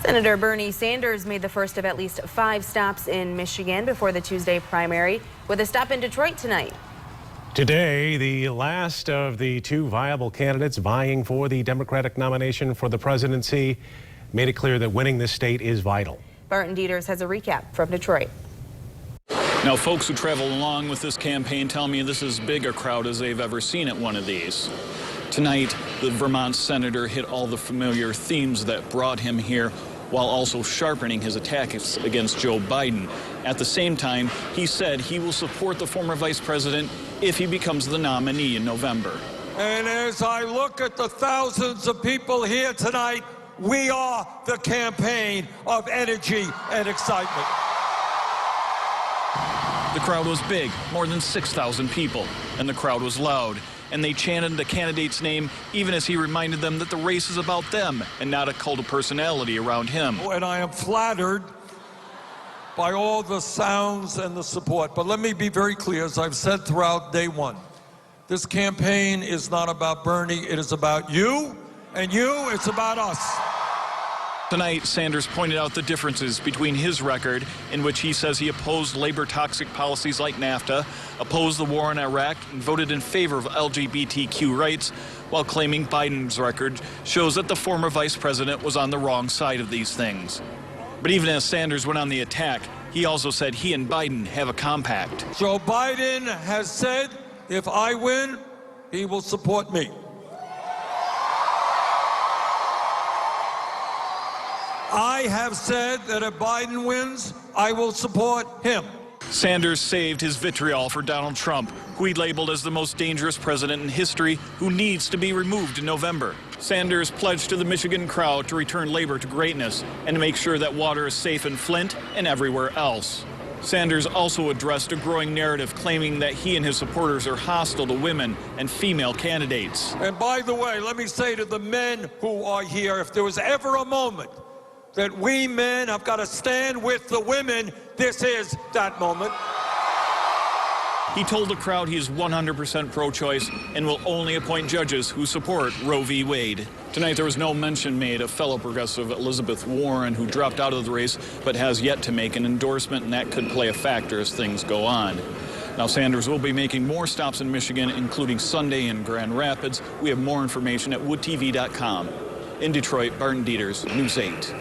Senator Bernie Sanders made the first of at least 5 stops in Michigan before the Tuesday primary, with a stop in Detroit tonight. Today, the last of the 2 viable candidates vying for the Democratic nomination for the presidency made it clear that winning this state is vital. Barton Dieters has a recap from Detroit. Now, folks who travel along with this campaign tell me this is as big a crowd as they've ever seen at one of these. Tonight, the Vermont senator hit all the familiar themes that brought him here, while also sharpening his attacks against Joe Biden. At the same time, he said he will support the former vice president if he becomes the nominee in November. And as I look at the thousands of people here tonight, we are the campaign of energy and excitement. The crowd was big, more than 6,000 people, and the crowd was loud. And they chanted the candidate's name even as he reminded them that the race is about them and not a cult of personality around him. And I am flattered by all the sounds and the support. But let me be very clear, as I've said throughout day one, this campaign is not about Bernie, it is about you, and you, it's about us. Tonight, Sanders pointed out the differences between his record, in which he says he opposed labor-toxic policies like NAFTA, opposed the war in Iraq, and voted in favor of LGBTQ rights, while claiming Biden's record shows that the former vice president was on the wrong side of these things. But even as Sanders went on the attack, he also said he and Biden have a compact. Joe Biden has said, if I win, he will support me. I have said that if Biden wins, I will support him. Sanders saved his vitriol for Donald Trump, who he labeled as the most dangerous president in history, who needs to be removed in November. Sanders pledged to the Michigan crowd to return labor to greatness and to make sure that water is safe in Flint and everywhere else. Sanders also addressed a growing narrative claiming that he and his supporters are hostile to women and female candidates. And by the way, let me say to the men who are here, if there was ever a moment that we men have got to stand with the women, this is that moment. He told the crowd he is 100% pro-choice and will only appoint judges who support Roe v. Wade. Tonight, there was no mention made of fellow progressive Elizabeth Warren, who dropped out of the race but has yet to make an endorsement, and that could play a factor as things go on. Now, Sanders will be making more stops in Michigan, including Sunday in Grand Rapids. We have more information at woodtv.com. In Detroit, Barton Dieters, News 8.